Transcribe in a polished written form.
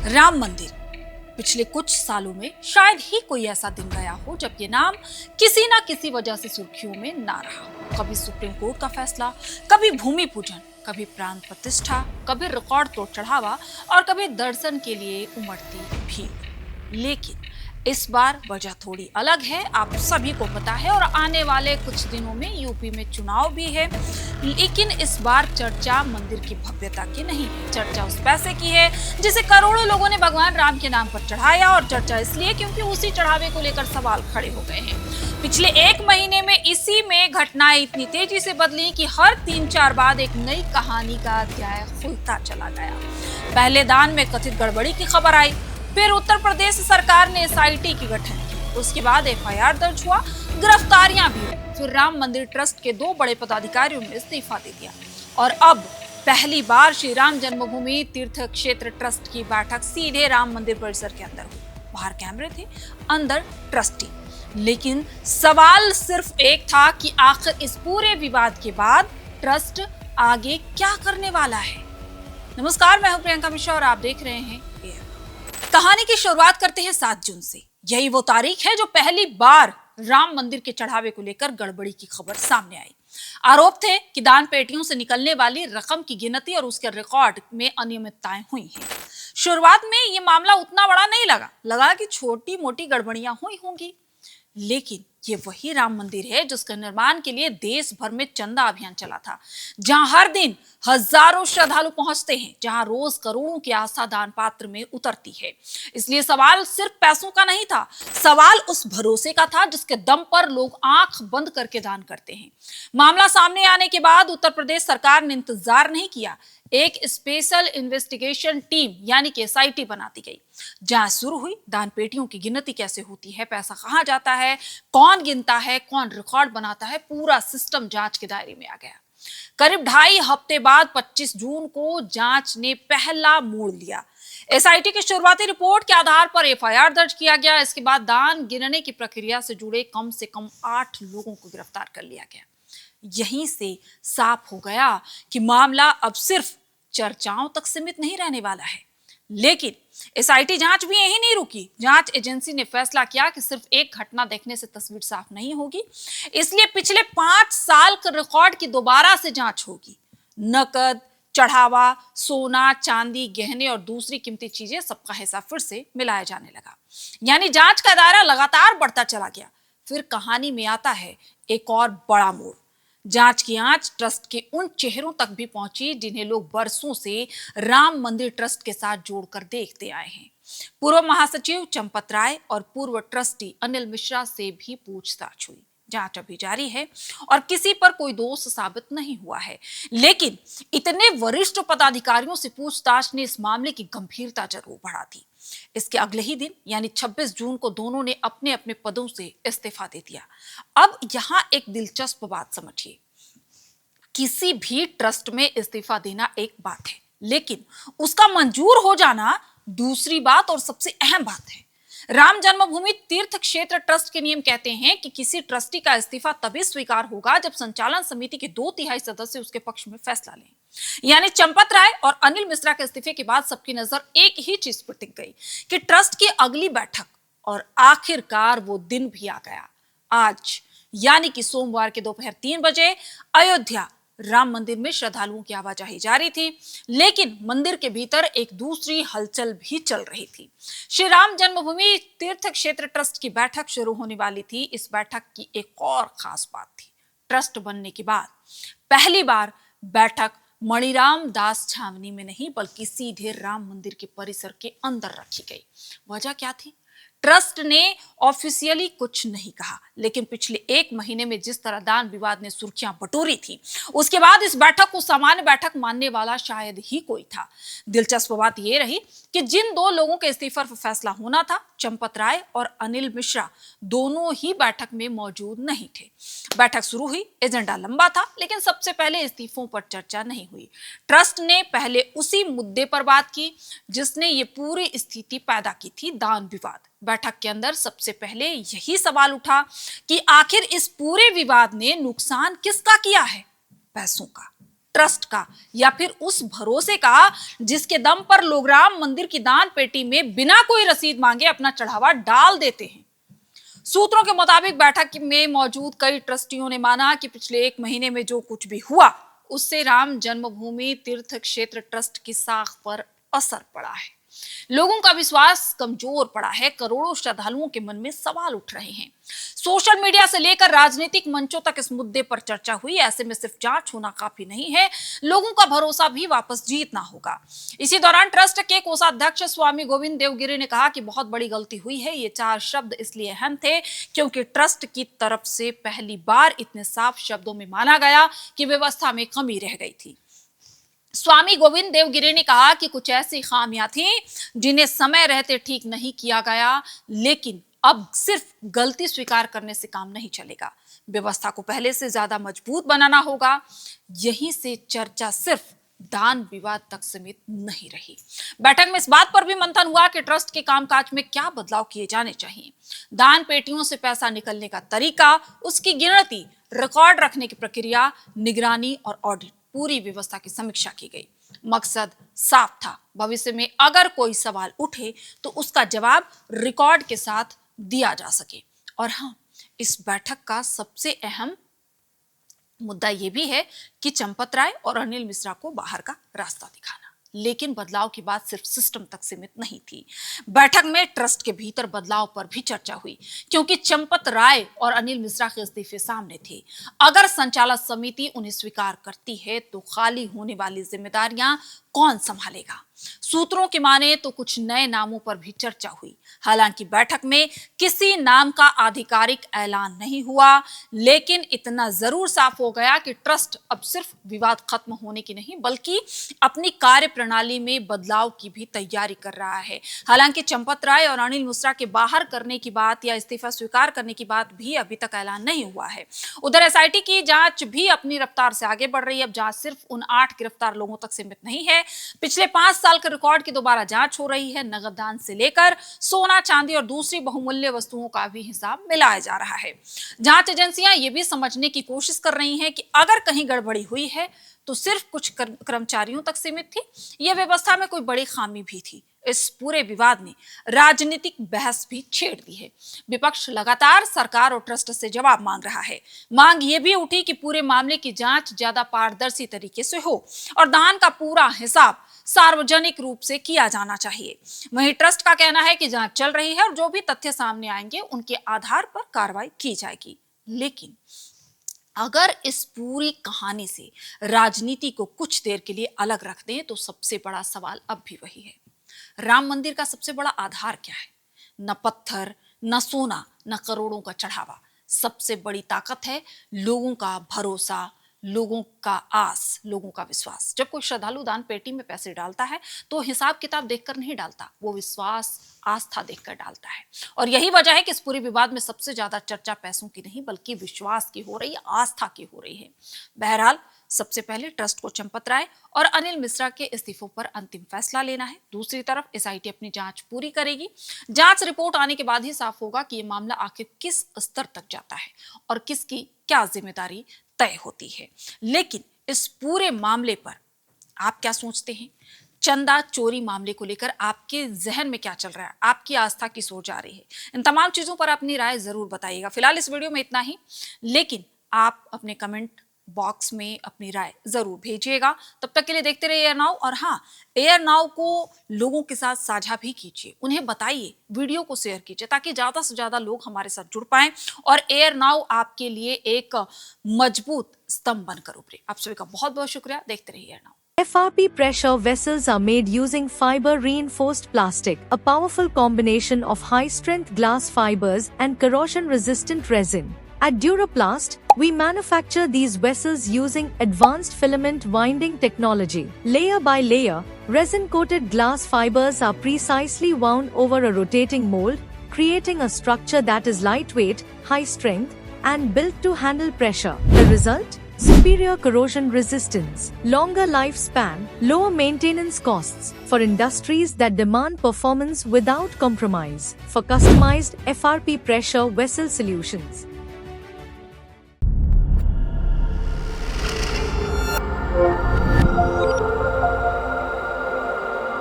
राम मंदिर। पिछले कुछ सालों में शायद ही कोई ऐसा दिन गया हो जब ये नाम किसी ना किसी वजह से सुर्खियों में ना रहा हो। कभी सुप्रीम कोर्ट का फैसला, कभी भूमि पूजन, कभी प्राण प्रतिष्ठा, कभी रिकॉर्ड तोड़ चढ़ावा और कभी दर्शन के लिए उमड़ती भीड़। लेकिन इस बार वजह थोड़ी अलग है, आप सभी को पता है, और आने वाले कुछ दिनों में यूपी में चुनाव भी है। लेकिन इस बार चर्चा मंदिर की भव्यता की नहीं है, चर्चा उस पैसे की है जिसे करोड़ों लोगों ने भगवान राम के नाम पर चढ़ाया। और चर्चा इसलिए क्योंकि उसी चढ़ावे को लेकर सवाल खड़े हो गए हैं। पिछले एक महीने में इसी में घटनाएं इतनी तेजी से बदली कि हर 3-4 बाद एक नई कहानी का अध्याय खुलता चला गया। पहले दान में कथित गड़बड़ी की खबर आई, फिर उत्तर प्रदेश सरकार ने एसआईटी की गठन की, उसके बाद एफआईआर दर्ज हुआ, गिरफ्तारियां भी हुई, फिर राम मंदिर ट्रस्ट के 2 बड़े पदाधिकारियों ने इस्तीफा दे दिया और अब पहली बार श्री राम जन्मभूमि तीर्थ क्षेत्र ट्रस्ट की बैठक सीधे राम मंदिर परिसर के अंदर हुई। बाहर कैमरे थे, अंदर ट्रस्टी। लेकिन सवाल सिर्फ एक था कि आखिर इस पूरे विवाद के बाद ट्रस्ट आगे क्या करने वाला है। नमस्कार, मैं हूं प्रियंका मिश्रा और आप देख रहे हैं एयर। कहानी की शुरुआत करते हैं 7 जून से। यही वो तारीख है जो पहली बार राम मंदिर के चढ़ावे को लेकर गड़बड़ी की खबर सामने आई। आरोप थे कि दान पेटियों से निकलने वाली रकम की गिनती और उसके रिकॉर्ड में अनियमितताएं हुई हैं। शुरुआत में ये मामला उतना बड़ा नहीं लगा कि छोटी मोटी गड़बड़ियां हुई होंगी। लेकिन ये वही राम मंदिर है जिसके निर्माण के लिए देश भर में चंदा अभियान चला था, जहां हर दिन हजारों श्रद्धालु पहुंचते हैं, जहां रोज करोड़ों की आस्था दान पात्र में उतरती है। इसलिए सवाल सिर्फ पैसों का नहीं था, सवाल उस भरोसे का था जिसके दम पर लोग आंख बंद करके दान करते हैं। मामला सामने आने के बाद उत्तर प्रदेश सरकार ने इंतजार नहीं किया, एक स्पेशल इन्वेस्टिगेशन टीम यानी कि एसआईटी बना दी गई। जांच शुरू हुई, दान पेटियों की गिनती कैसे होती है, पैसा कहां जाता है, कौन गिनता है, कौन रिकॉर्ड बनाता है, पूरा सिस्टम जांच के दायरे में आ गया। करीब 2.5 हफ्ते बाद 25 जून को जांच ने पहला मोड़ लिया। एसआईटी की शुरुआती रिपोर्ट के आधार पर एफआईआर दर्ज किया गया। इसके बाद दान गिनने की प्रक्रिया से जुड़े कम से कम 8 लोगों को गिरफ्तार कर लिया गया। यहीं से साफ हो गया कि मामला अब सिर्फ चर्चाओं तक सीमित नहीं रहने वाला है। लेकिन एसआईटी जांच भी यही नहीं रुकी। जांच एजेंसी ने फैसला किया कि सिर्फ एक घटना देखने से तस्वीर साफ नहीं होगी, इसलिए पिछले 5 साल के रिकॉर्ड की दोबारा से जांच होगी। नकद, चढ़ावा, सोना, चांदी, गहने और दूसरी कीमती चीजें, सबका हिस्सा फिर से मिलाया जाने लगा। यानी जांच का दायरा लगातार बढ़ता चला गया। फिर कहानी में आता है एक और बड़ा मोड़। जांच की आंच ट्रस्ट के उन चेहरों तक भी पहुंची जिन्हें लोग बरसों से राम मंदिर ट्रस्ट के साथ जोड़कर देखते आए हैं। पूर्व महासचिव चंपत राय और पूर्व ट्रस्टी अनिल मिश्रा से भी पूछताछ हुई। जांच अभी जारी है और किसी पर कोई दोष साबित नहीं हुआ है। लेकिन इतने वरिष्ठ पदाधिकारियों से पूछताछ ने इस मामले की गंभीरता जरूर बढ़ा दी। इसके अगले ही दिन यानी 26 जून को दोनों ने अपने अपने पदों से इस्तीफा दे दिया। अब यहां एक दिलचस्प बात समझिए। किसी भी ट्रस्ट में इस्तीफा देना एक बात है, लेकिन उसका मंजूर हो जाना दूसरी बात और सबसे अहम बात है। राम जन्मभूमि तीर्थ क्षेत्र ट्रस्ट के नियम कहते हैं कि किसी ट्रस्टी का इस्तीफा तभी स्वीकार होगा जब संचालन समिति के 2/3 सदस्य उसके पक्ष में फैसला लें। यानी चंपत राय और अनिल मिश्रा के इस्तीफे के बाद सबकी नजर एक ही चीज पर टिक गई कि ट्रस्ट की अगली बैठक, और आखिरकार वो दिन भी आ गया। आज यानी कि सोमवार के दोपहर 3 बजे अयोध्या राम मंदिर में श्रद्धालुओं की आवाजाही जारी थी, लेकिन मंदिर के भीतर एक दूसरी हलचल भी चल रही थी। श्री राम जन्मभूमि तीर्थ क्षेत्र ट्रस्ट की बैठक शुरू होने वाली थी। इस बैठक की एक और खास बात थी, ट्रस्ट बनने के बाद पहली बार बैठक मणिराम दास छावनी में नहीं बल्कि सीधे राम मंदिर के परिसर के अंदर रखी गई। वजह क्या थी? ट्रस्ट ने ऑफिशियली कुछ नहीं कहा, लेकिन पिछले 1 महीने में जिस तरह दान विवाद ने सुर्खियां बटोरी थी, उसके बाद इस बैठक को सामान्य बैठक मानने वाला शायद ही कोई था। दिलचस्प बात यह रही कि जिन 2 लोगों के इस्तीफा पर फैसला होना था, चंपत राय और अनिल मिश्रा, दोनों ही बैठक में मौजूद नहीं थे। बैठक शुरू हुई, एजेंडा लंबा था, लेकिन सबसे पहले इस्तीफों पर चर्चा नहीं हुई। ट्रस्ट ने पहले उसी मुद्दे पर बात की जिसने ये पूरी स्थिति पैदा की थी, दान विवाद। बैठक के अंदर सबसे पहले यही सवाल उठा कि आखिर इस पूरे विवाद ने नुकसान किसका किया है? पैसों का। ट्रस्ट का या फिर उस भरोसे का जिसके दम पर लोग राम मंदिर की दान पेटी में बिना कोई रसीद मांगे अपना चढ़ावा डाल देते हैं। सूत्रों के मुताबिक बैठक में मौजूद कई ट्रस्टियों ने माना कि पिछले 1 महीने में जो कुछ भी हुआ उससे राम जन्मभूमि तीर्थ क्षेत्र ट्रस्ट की साख पर असर पड़ा है। लोगों का विश्वास कमजोर पड़ा है। करोड़ों श्रद्धालुओं के मन में सवाल उठ रहे हैं। सोशल मीडिया से लेकर राजनीतिक मंचों तक इस मुद्दे पर चर्चा हुई। ऐसे में सिर्फ जांच होना काफी नहीं है, लोगों का भरोसा भी वापस जीतना होगा। इसी दौरान ट्रस्ट के कोषाध्यक्ष स्वामी गोविंद देवगिरी ने कहा कि बहुत बड़ी गलती हुई है। ये 4 शब्द इसलिए अहम थे क्योंकि ट्रस्ट की तरफ से पहली बार इतने साफ शब्दों में माना गया कि व्यवस्था में कमी रह गई थी। स्वामी गोविंद देवगिरी ने कहा कि कुछ ऐसी खामियां थी जिन्हें समय रहते ठीक नहीं किया गया, लेकिन अब सिर्फ गलती स्वीकार करने से काम नहीं चलेगा। व्यवस्था को पहले से ज्यादा मजबूत बनाना होगा। यहीं से चर्चा सिर्फ दान विवाद तक सीमित नहीं रही। बैठक में इस बात पर भी मंथन हुआ कि ट्रस्ट के कामकाज में क्या बदलाव किए जाने चाहिए। दान पेटियों से पैसा निकलने का तरीका, उसकी गिनती, रिकॉर्ड रखने की प्रक्रिया, निगरानी और ऑडिट, पूरी व्यवस्था की समीक्षा की गई। मकसद साफ था, भविष्य में अगर कोई सवाल उठे तो उसका जवाब रिकॉर्ड के साथ दिया जा सके। और हाँ, इस बैठक का सबसे अहम मुद्दा यह भी है कि चंपत राय और अनिल मिश्रा को बाहर का रास्ता दिखाना। लेकिन बदलाव की बात सिर्फ सिस्टम तक सीमित नहीं थी। बैठक में ट्रस्ट के भीतर बदलाव पर भी चर्चा हुई, क्योंकि चंपत राय और अनिल मिश्रा के इस्तीफे सामने थे। अगर संचालक समिति उन्हें स्वीकार करती है तो खाली होने वाली जिम्मेदारियां कौन संभालेगा? सूत्रों की माने तो कुछ नए नामों पर भी चर्चा हुई। हालांकि बैठक में किसी नाम का आधिकारिक ऐलान नहीं हुआ, लेकिन इतना जरूर साफ हो गया कि ट्रस्ट अब सिर्फ विवाद खत्म होने की नहीं बल्कि अपनी कार्य प्रणाली में बदलाव की भी तैयारी कर रहा है। हालांकि चंपत राय और अनिल मिश्रा के बाहर करने की बात या इस्तीफा स्वीकार करने की बात भी अभी तक ऐलान नहीं हुआ है। उधर एसआईटी की जांच भी अपनी रफ्तार से आगे बढ़ रही है। अब जांच सिर्फ उन 8 गिरफ्तार लोगों तक सीमित नहीं है। पिछले 5 साल के रिकॉर्ड की दोबारा जांच हो रही है। नगद दान से लेकर सोना, चांदी और दूसरी बहुमूल्य वस्तुओं का भी हिसाब मिलाया जा रहा है। जांच एजेंसियां ये भी समझने की कोशिश कर रही हैं कि अगर कहीं गड़बड़ी हुई है तो सिर्फ कुछ कर्मचारियों तक सीमित थी, यह व्यवस्था में कोई बड़ी खामी भी थी। इस पूरे विवाद ने राजनीतिक बहस भी छेड़ दी है। विपक्ष लगातार सरकार और ट्रस्ट से जवाब मांग रहा है। मांग ये भी उठी कि पूरे मामले की जांच ज्यादा पारदर्शी तरीके से हो और दान का पूरा हिसाब सार्वजनिक रूप से किया जाना चाहिए। वहीं ट्रस्ट का कहना है कि जांच चल रही है और जो भी तथ्य सामने आएंगे उनके आधार पर कार्रवाई की जाएगी। लेकिन अगर इस पूरी कहानी से राजनीति को कुछ देर के लिए अलग रख दें तो सबसे बड़ा सवाल अब भी वही है। राम मंदिर का सबसे बड़ा आधार क्या है? न पत्थर, न सोना, न करोड़ों का चढ़ावा। सबसे बड़ी ताकत है लोगों का भरोसा, लोगों का आस, लोगों का विश्वास। जब कोई श्रद्धालु दान पेटी में पैसे डालता है तो हिसाब किताब देखकर नहीं डालता, वो विश्वास, आस्था देखकर डालता है। और यही वजह है कि इस पूरे विवाद में सबसे ज्यादा चर्चा पैसों की नहीं बल्कि विश्वास की हो रही है, आस्था की हो रही है। बहरहाल सबसे पहले ट्रस्ट को चंपत राय और अनिल मिश्रा के इस्तीफों पर अंतिम फैसला लेना है। दूसरी तरफ एसआईटी अपनी जांच पूरी करेगी। जांच रिपोर्ट आने के बाद ही साफ होगा कि यह मामला आखिर किस स्तर तक जाता है और किसकी क्या जिम्मेदारी तय होती है। लेकिन इस पूरे मामले पर आप क्या सोचते हैं? चंदा चोरी मामले को लेकर आपके जहन में क्या चल रहा है? आपकी आस्था किस ओर जा रही है? इन तमाम चीजों पर अपनी राय जरूर बताइएगा। फिलहाल इस वीडियो में इतना ही, लेकिन आप अपने कमेंट बॉक्स में अपनी राय जरूर भेजिएगा। तब तक के लिए देखते रहिए एयर नाउ। और हाँ, एयर नाउ को लोगों के साथ साझा भी कीजिए, उन्हें बताइए, वीडियो को शेयर कीजिए ताकि ज्यादा से ज्यादा लोग हमारे साथ जुड़ पाएं और एयर नाउ आपके लिए एक मजबूत स्तंभ बनकर उभरे। आप सभी का बहुत बहुत शुक्रिया। देखते रहिए air now. FRP pressure vessels are made using fiber reinforced plastic, a powerful combination of high strength glass fibers and corrosion resistant resin. At Duraplast, we manufacture these vessels using advanced filament winding technology. Layer by layer, resin coated glass fibers are precisely wound over a rotating mold, creating a structure that is lightweight, high strength, and built to handle pressure. The result? Superior corrosion resistance, longer lifespan, lower maintenance costs for industries that demand performance without compromise. For customized FRP pressure vessel solutions,